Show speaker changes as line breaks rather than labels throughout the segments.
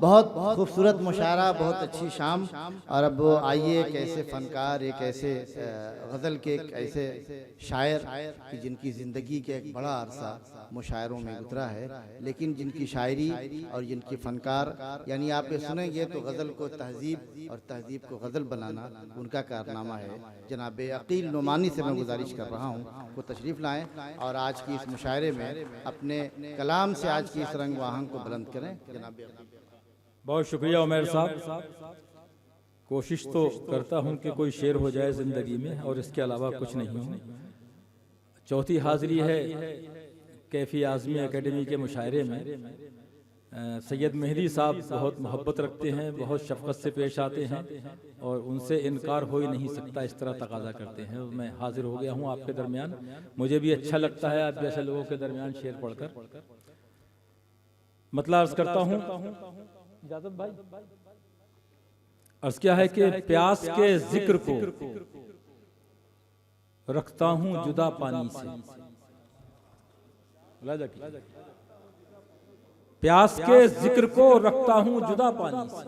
बहुत खूबसूरत मुशायरा, बहुत अच्छी शाम। और अब आइए एक ऐसे फ़नकार, एक ऐसे गज़ल के एक ऐसे शायर कि जिनकी ज़िंदगी के एक बड़ा अरसा मुशायरों में गुजरा है, लेकिन जिनकी शायरी और जिनकी फ़नकार, यानी आप ये सुनेंगे तो गज़ल को तहज़ीब और तहज़ीब को गज़ल बनाना उनका कारनामा है। जनाब अकील नुमानी से मैं गुजारिश कर रहा हूँ वो तशरीफ़ लाएँ और आज की इस मुशायरे में अपने कलाम से आज की इस रंग वाहन को बुलंद करें। जनाब
बहुत शुक्रिया उमैर साहब। कोशिश तो करता हूं कि कोई शेर हो जाए ज़िंदगी में और इसके अलावा कुछ नहीं हूं। चौथी हाज़िरी है कैफ़ी आज़मी एकेडमी के मुशायरे में। सैयद मेहदी साहब बहुत मोहब्बत रखते हैं, बहुत शफ़क़त से पेश आते हैं और उनसे इनकार हो ही नहीं सकता, इस तरह तकाज़ा करते हैं। मैं हाज़िर हो गया हूँ आपके दरमियान। मुझे भी अच्छा लगता है आप जैसे लोगों के दरमियान शेर पढ़कर। मतलब अर्ज़ करता हूँ इजाज़त भाई, अर्ज़ क्या है कि प्यास के जिक्र को रखता हूं जुदा पानी से। प्यास के जिक्र को रखता हूं जुदा पानी से,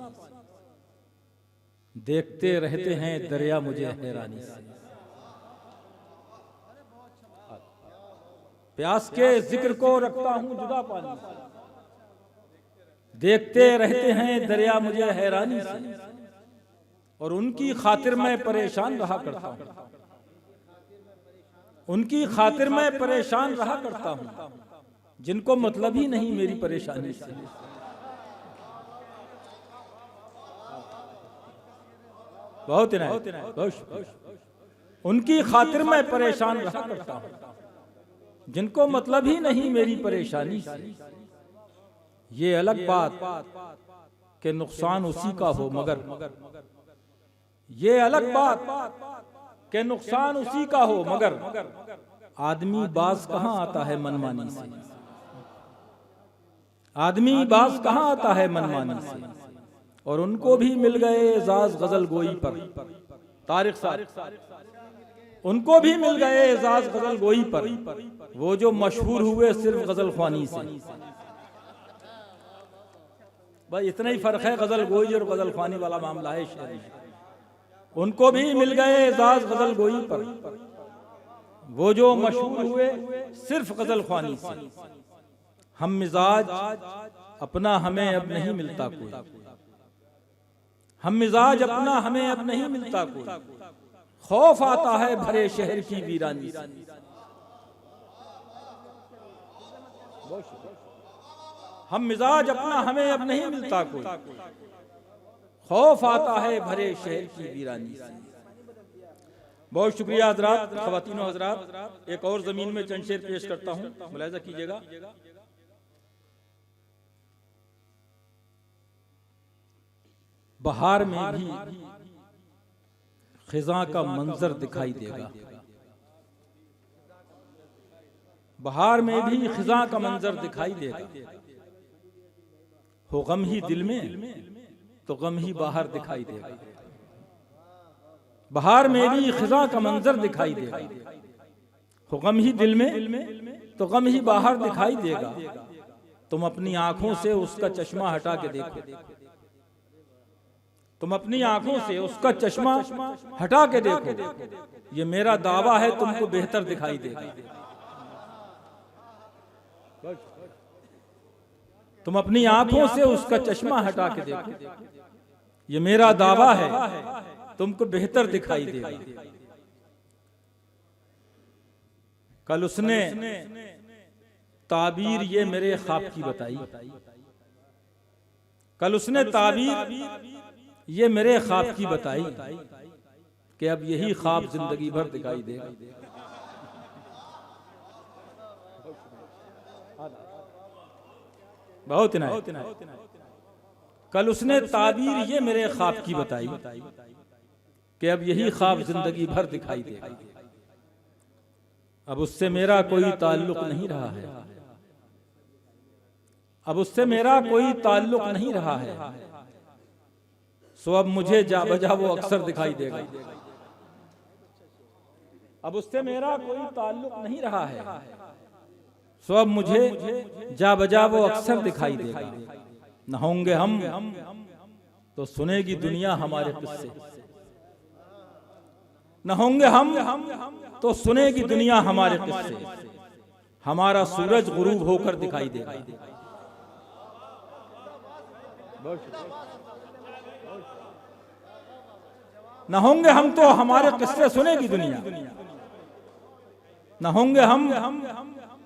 देखते रहते हैं दरिया मुझे हैरानी से। प्यास के जिक्र को रखता हूं जुदा पानी से, देखते रहते हैं दरिया मुझे हैरानी से, और उनकी खातिर मैं परेशान रहा करता हूं, उनकी खातिर मैं परेशान रहा करता हूं, जिनको मतलब ही नहीं मेरी परेशानी से। बहुत उनकी खातिर मैं परेशान रहा करता हूं, जिनको मतलब ही नहीं मेरी परेशानी से। ये अलग बात कि नुकसान उसी का हो मगर, ये अलग बात कि नुकसान उसी का हो मगर, आदमी बाज कहां आता है मनमानी से। आदमी बाज कहां आता है मनमानी से, और उनको भी मिल गए एजाज गजल गोई पर। तारिक साहब, उनको भी मिल गए एजाज गजल गोई पर, वो जो मशहूर हुए सिर्फ गजल ख्वानी से। भाई इतना ही फर्क है गजल गोई और गजल ख्वानी वाला मामला है शेर में। उनको भी मिल गए एजाज गजल गोई पर, वो जो मशहूर हुए सिर्फ गजल ख्वानी से। हम मिजाज अपना हमें अब नहीं मिलता कोई, हम मिजाज अपना हमें अब नहीं मिलता कोई, खौफ आता है भरे शहर की वीरानी से। हम मिजाज अपना हमें अब नहीं मिलता कोई, खौफ आता है भरे शहर की वीरानी से। बहुत शुक्रिया हजरात, ख़वातीनो हजरात। एक और जमीन में चंद शेर पेश करता हूँ, मुलाहिजा कीजिएगा। बहार में भी खिज़ां का मंजर दिखाई देगा, बहार में भी खिज़ां का मंजर दिखाई देगा। हो गम ही दिल में तो गम ही बाहर दिखाई देगा। बहार में भी खिज़ां का मंजर दिखाई देगा, हो गम ही दिल में तो गम ही बाहर दिखाई देगा। तुम अपनी आंखों से उसका चश्मा हटा के देखो, तुम अपनी आंखों से उसका चश्मा हटा के देखो, ये मेरा दावा है तुमको बेहतर दिखाई देगा। तुम अपनी आंखों से उसका चश्मा हटा के देखो, ये मेरा दावा है तुमको बेहतर दिखाई देगा। कल उसने ताबीर ये मेरे ख्वाब की बताई, कल उसने ताबीर ये मेरे ख्वाब की बताई, कि अब यही ख्वाब जिंदगी भर दिखाई देगा। बहुत ना कल उसने ताबीर ये मेरे ख्वाब की बताई, कि अब यही ख्वाब जिंदगी भर दिखाई देगा। अब उससे मेरा कोई ताल्लुक नहीं रहा है, अब उससे मेरा कोई ताल्लुक नहीं रहा है, सो अब मुझे जा बजा वो अक्सर दिखाई देगा। अब उससे मेरा कोई ताल्लुक नहीं रहा है, सो अब मुझे जा बजा वो अक्सर दिखाई देगा। न होंगे हम तो सुनेगी दुनिया हमारे किस्से। न होंगे हम तो सुनेगी दुनिया हमारे किस्से। हमारा सूरज गुरूब होकर दिखाई देगा। न होंगे हम तो हमारे किस्से सुनेगी दुनिया। न होंगे हम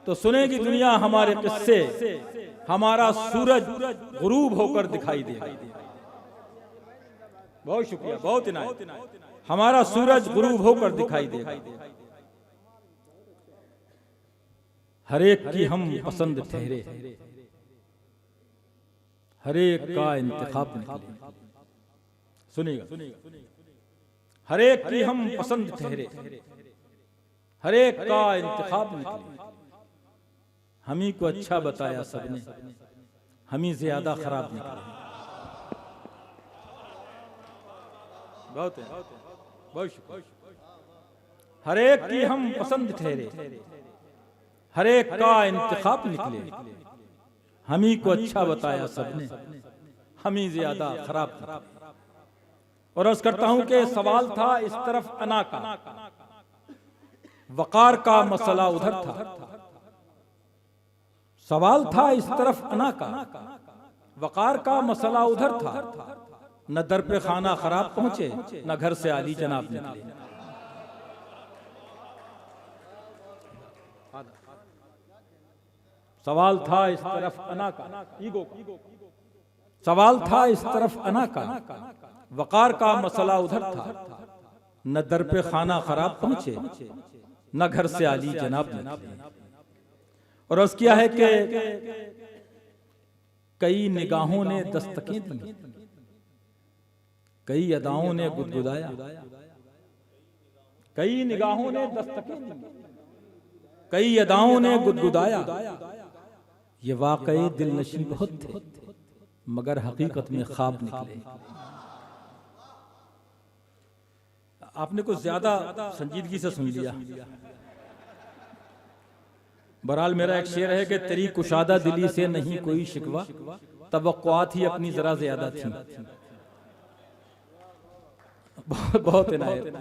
तो सुनेगी दुनिया हमारे किस्से। हमारा सूरज गुरूब होकर दिखाई देगा। बहुत शुक्रिया, बहुत इनायत। हमारा सूरज गुरूब होकर दिखाई देगा। हर एक की हम पसंद ठहरे, हर एक का इंतखाब निकले। सुनिएगा, हर एक की हम पसंद ठहरे, हर एक का इंतखाब निकले। हम ही को अच्छा बताया सबने, हम ही ज्यादा खराब निकले। बहुत है, बहुत शुक्रिया। हर एक की हम पसंद ठहरे, हर एक का इंतखाब निकले। हम ही को अच्छा बताया सबने, हम ही ज्यादा खराब निकले। और अर्ज करता हूं कि सवाल था इस तरफ अना का, वकार का मसला उधर था। सवाल था इस तरफ अना का, वकार का मसला उधर था। न दर पे खाना खराब पहुंचे, न घर से आली जनाब निकले। सवाल था इस तरफ अना का, ईगो का। सवाल था इस तरफ अना का, वकार का मसला उधर था। न दर पे खाना खराब पहुंचे, न घर से आली जनाब निकले। और अर्ज किया है कि कई निगाहों ने दस्तकें दी, कई अदाओं ने गुदगुदाया। कई निगाहों ने दस्तकें दी, कई अदाओं ने गुदगुदाया। ये वाकई दिलनशी बहुत थे, मगर हकीकत में ख्वाब निकले। आपने कुछ ज्यादा संजीदगी से सुन लिया। बहरहाल मेरा एक शेर है कि तेरी कुशादा दिली से नहीं कोई शिकवा, तवक्कुआत ही अपनी जरा ज्यादा थी। बहुत इनायत।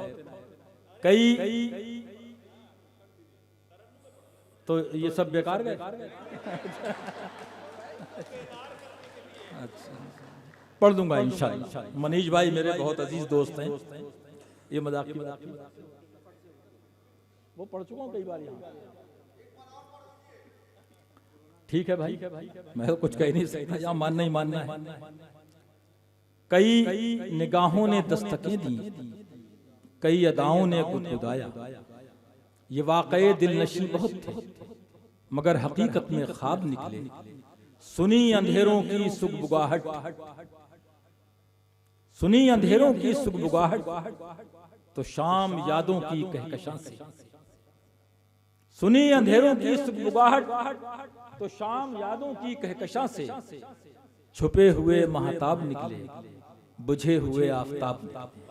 कई तो ये सब बेकार गए। अच्छा, पढ़ दूंगा इंशाअल्लाह। मनीष भाई मेरे बहुत अजीज दोस्त हैं, ये मजाक की बात, वो पढ़ चुका हूं कई बार यहाँ। ठीक है भाई, मैं तो कुछ कह नहीं सकता, यहाँ मानना ही मानना है। कई निगाहों ने दस्तकें दी, कई अदाओं ने गुदगुदाया। ये वाकई दिलनशी बहुत थे, मगर हकीकत में ख्वाब निकले। सुनी अंधेरों की सुगबुगाहट, सुनी अंधेरों की सुगबुगाहट, तो शाम यादों की कहकशां से। सुनी अंधेरों की सुगबुगाहट, तो शाम यादों की कहकशां से। छुपे हुए महताब निकले, बुझे हुए आफताब निकले।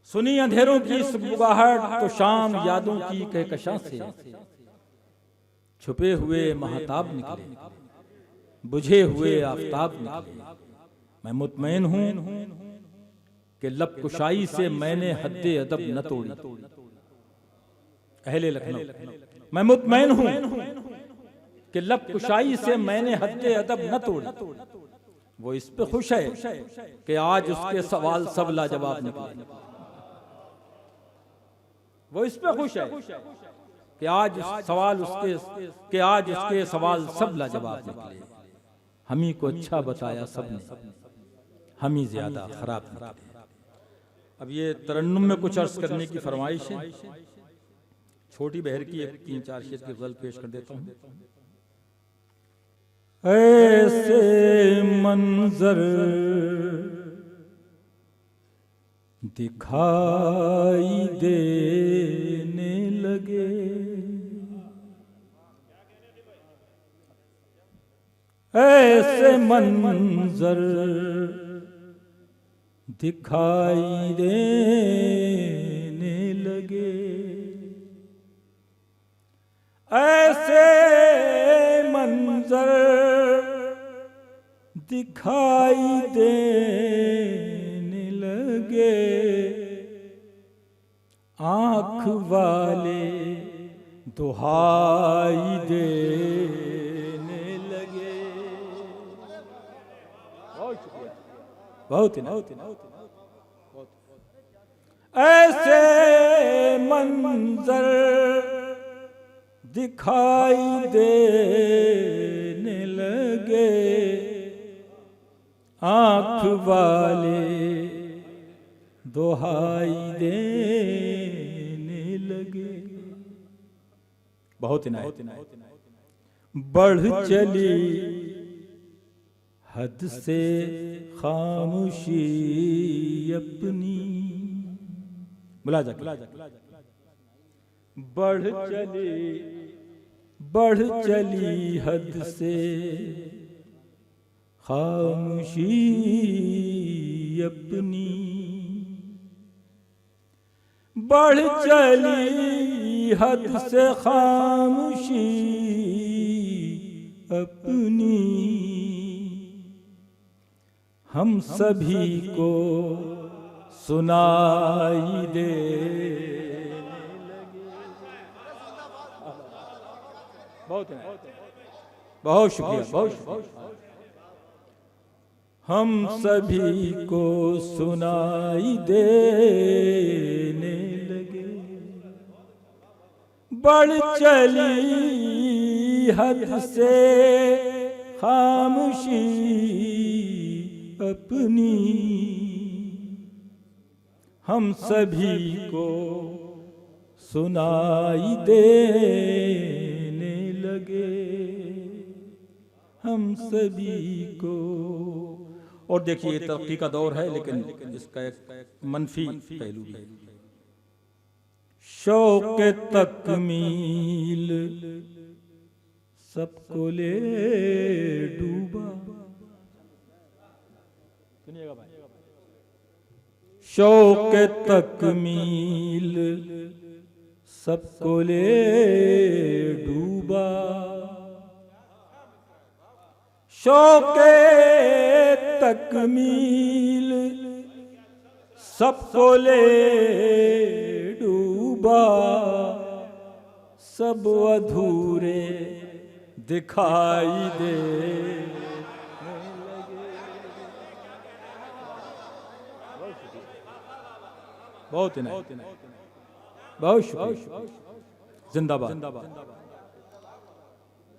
सुनी अंधेरों की सुगबुगाहट, तो शाम यादों की कहकशां से। छुपे हुए महताब निकले, बुझे हुए आफताब निकले। मैं मुतमईन हूं कि लब कुशाई से मैंने हद्दे अदब न तोड़ी। अहले लखनऊ, मैं मुतमईन हूं कि लब कुशाई से मैंने हद्दे अदब न तोड़ी। वो इस पे खुश है कि आज उसके सवाल सब लाजवाब निकले। वो इस पे खुश है कि आज सवाल उसके सवाल सब लाजवाब निकले। हम ही को अच्छा बताया सबने, हम ही ज्यादा खराब निकले। अब ये तरन्नुम में कुछ अर्ज करने की फरमाइश है। छोटी बहर की एक 3-4 शेर की गज़ल पेश कर देता हूँ। ऐसे मंजर दिखाई देने लगे, ऐसे मंजर दिखाई देने लगे, ऐसे मंजर दिखाई देने लगे, आँख वाले दुहाई देने लगे। बहुत शुक्रिया, बहुत ऐसे मंजर दिखाई देने लगे, आँख वाले दुहाई देने लगे। बहुत इनायत, बढ़ चली हद से खामोशी अपनी। मुलाजा, बढ़ चली हद से खामोशी अपनी, बढ़ चली हद से खामोशी अपनी। हम सभी को सुनाई दे बहुत शुक्रिया, बहुत शुक्रिया। हम सभी को सुनाई देने लगे, बढ़ चली हद से खामोशी अपनी। हम सभी को सुनाई देने लगे, हम सभी को। और देखिए तरक्की का दौर है, लेकिन इसका एक मनफी पहलू है। शौक तकमील सबको ले डूबा। सुनिएगा भाई, शौक तकमील सबको ले डूबा, शौक तकमील सबको ले डूबा। सब अधूरे दिखाई दे बहुत शुक्रिया, जिंदाबाद।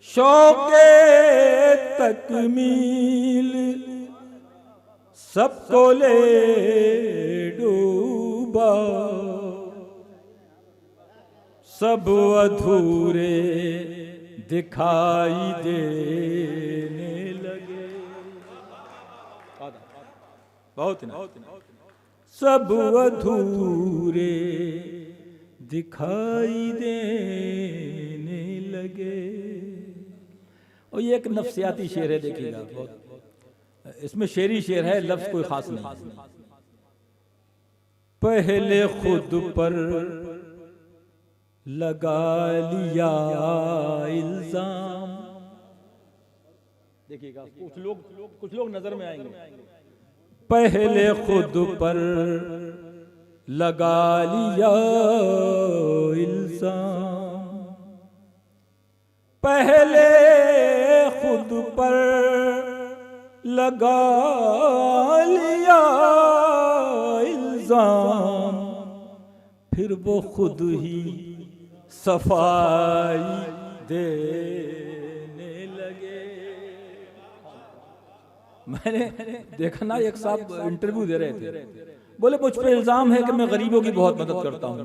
शौक तकमील सबको ले डूबा, सब अधूरे दिखाई देने लगे। बहुत सब अधूरे दिखाई देने लगे। और ये एक नफ्सियाती शेर है, देखिएगा, इसमें शेरी शेर है, लफ्ज कोई खास नहीं। पहले खुद पर लगा लिया इल्जाम। देखिएगा, कुछ लोग नजर में आएंगे। पहले खुद पर लगा लिया इल्जाम, पहले खुद पर लगा लिया इल्जाम, फिर वो खुद ही सफाई देने लगे। मैंने देखा ना, एक साहब इंटरव्यू दे रहे थे, बोले मुझ पे इल्जाम है कि मैं गरीबों की बहुत मदद करता हूँ।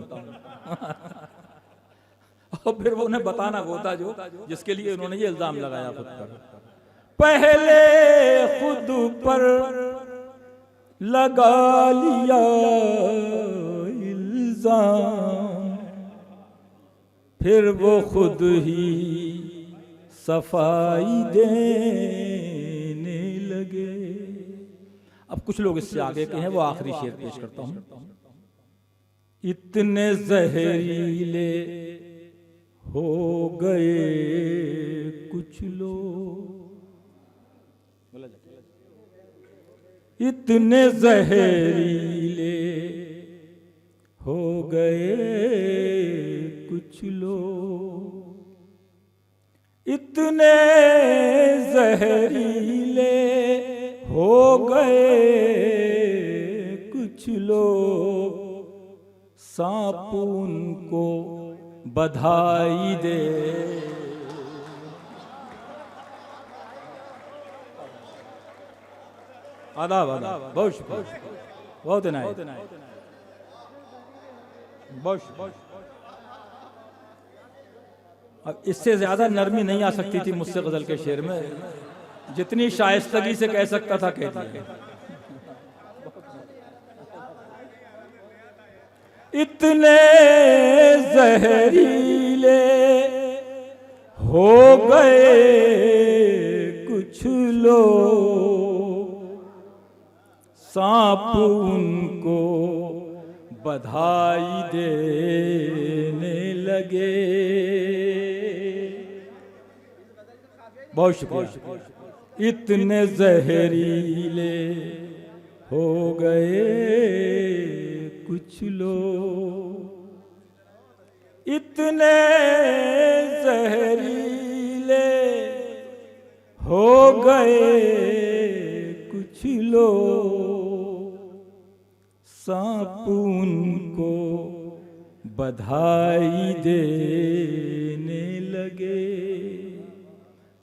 और फिर वो उन्हें बताना होता जो जिसके लिए उन्होंने ये इल्जाम लगाया खुद पर। पहले खुद पर लगा लिया इल्जाम, फिर वो खुद ही सफाई देने लगे। अब कुछ लोग इससे आगे के हैं, वो आखिरी शेर पेश करता हूं। इतने जहरीले हो गए कुछ लोग, इतने जहरीले हो गए कुछ लोग, इतने जहरीले हो गए कुछ लोग, सांप उनको बधाई दे। आदाब आदाब, बहुत शुक्रिया, बहुत इनायत, बहुत। अब इससे ज्यादा नरमी नहीं आ सकती थी मुझसे गजल के शेर में, जितनी शाइस्तगी से कह सकता था कह दिया। इतने जहरीले हो गए कुछ लोग, सांप उनको बधाई देने लगे। बहुत शुक्रिया। इतने जहरीले हो गए कुछ लोग, इतने जहरीले हो गए कुछ लोग, सांप उनको बधाई देने लगे,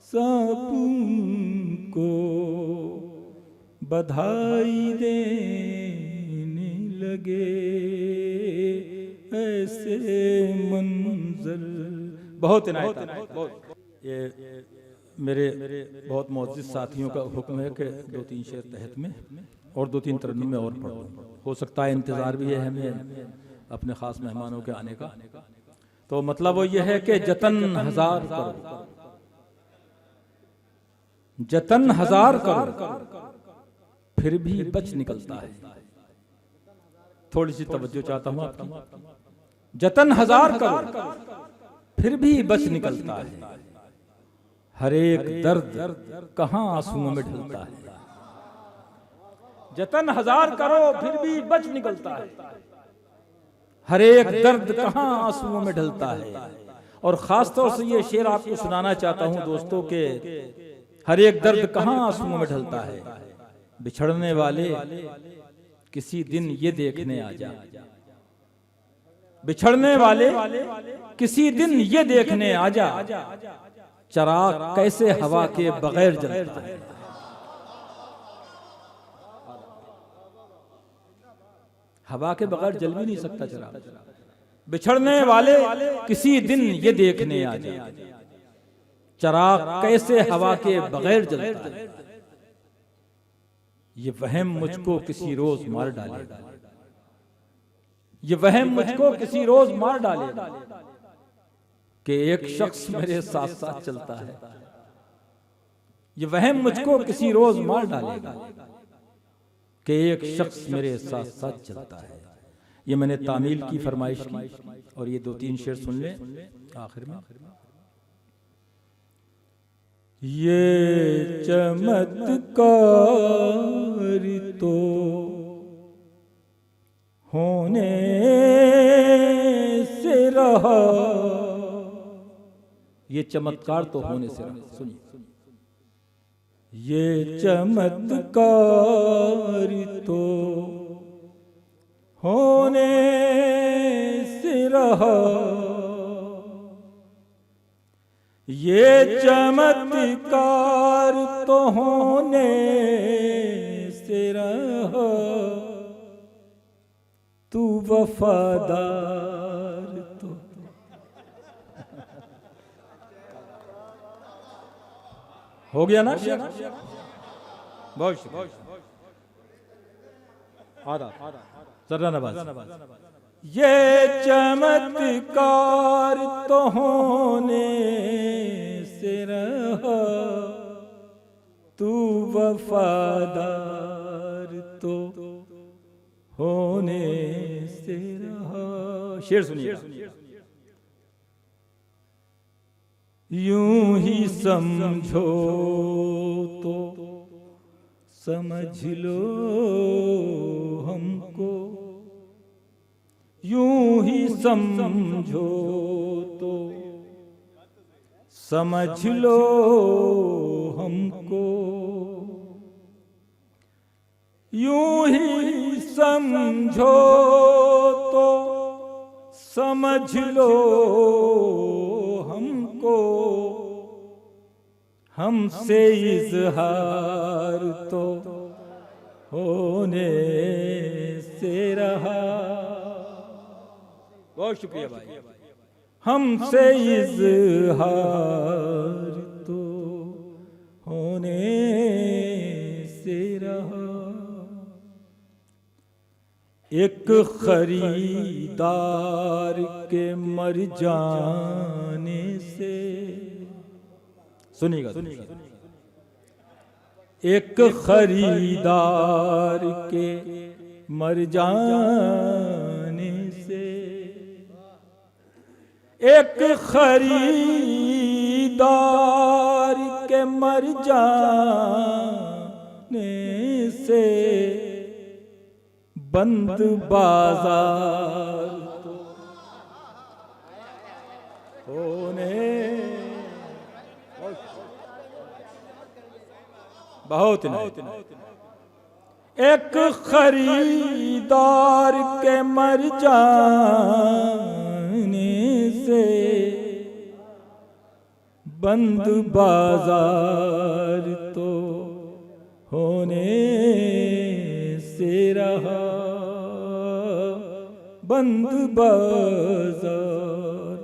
सांप उनको बधाई देने लगे। ऐसे मंजर, बहुत इनायत, बहुत। ये मेरे बहुत मोअज़्ज़िज़ साथियों का हुक्म है कि 2-3 शेर तहत में और 2-3 तरन्नुम में और पढ़ूं। हो सकता है इंतज़ार भी है हमें अपने ख़ास मेहमानों के आने का, तो मतलब वो ये है कि जतन हजार करो, जतन हजार करो फिर भी बच निकलता है। थोड़ी सी तवज्जो चाहता हूं आपकी। जतन हजार करो फिर भी बच निकलता है, हर एक दर्द कहां आंसुओं में ढलता है। जतन हजार करो फिर भी बच निकलता है, हर एक दर्द कहां आंसुओं में ढलता है। और खास तौर से ये शेर आपको सुनाना चाहता हूं दोस्तों के, हर एक दर्द कहां आंसुओं में ढलता है। बिछड़ने वाले किसी दिन ये देखने आ जा, बिछड़ने वाले किसी दिन ये देखने आ जा, चराग कैसे हवा के बगैर जलता है। हवा के बगैर जल भी नहीं सकता चराग। बिछड़ने वाले किसी दिन ये देखने आ जा, चराग कैसे हवा के बगैर जलता है। ये वहम मुझको किसी रोज मार डालेगा, ये वहम मुझको किसी रोज मार डालेगा कि एक शख्स मेरे साथ साथ चलता है। ये वहम मुझको किसी रोज मार डालेगा कि एक शख्स मेरे साथ साथ चलता है। ये मैंने तामील की फरमाइश की और ये 2-3 शेर सुन ले आखिर में। ये चमत्कार तो होने से रहा, ये चमत्कार तो होने से रहा। सुनिए, ये चमत्कार तो होने से रहा, ये चमत्कार तो होने से रहा, तू वफादार तो। हो गया ना? बहुत आधा जरा नवाज। ये चमत्कार तो होने से रहा, तू वफादार तो होने से रहा। शेर सुनिए। यूं ही समझो तो समझ लो हमको, यूं ही समझो तो समझ लो हमको, यूं ही समझो तो समझ लो हमको, हमसे इजहार तो होने से रहा। बहुत शुक्रिया भाई। हमसे इजहार तो होने से रहा। एक खरीदार के मर जाने से, सुनिएगा, एक खरीदार के मर जाने से, एक खरीदार के मर जाने से बंद बाजार तो होने। बहुत एक खरीदार के मर जाने से बंद बाजार तो होने से रहा। बंद बाजार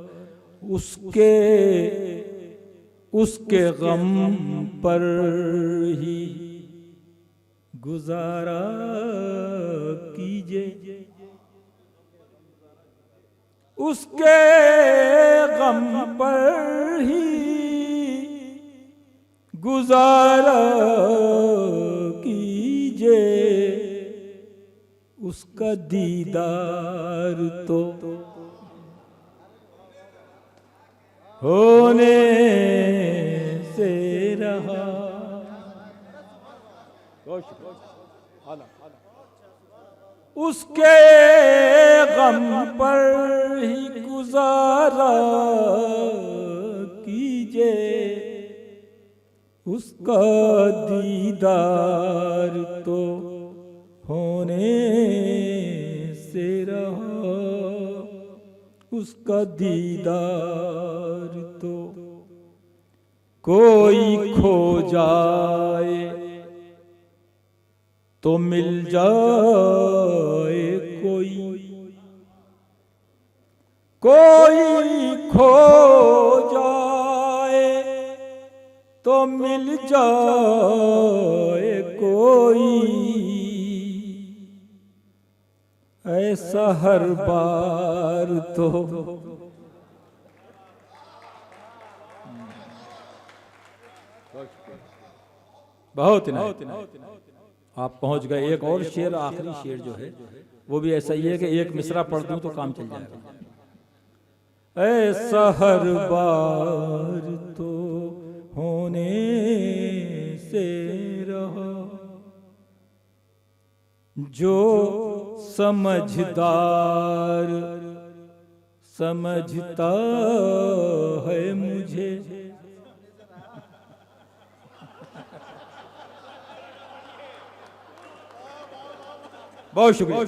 उसके गम पर ही गुजारा कीजिए, उसके गम पर ही गुजारा कीजिए, उसका दीदार तो होने से रहा। उसके गम पर ही गुजारा कीजिए, उसका दीदार तो होने से रहा। उसका दीदार तो कोई खो जाए तो मिल जाए कोई, कोई खो जाए तो मिल जाए कोई, ऐसा हर बार तो बहुत ना आप पहुंच गए। एक और शेर, आखिरी शेर जो है वो भी ऐसा ही है कि एक मिसरा पढ़ दूं तो काम चल जाएगा। ऐसा हर बार तो होने से रहा, जो समझदार समझता है मुझे, बहुत शुक्रिया।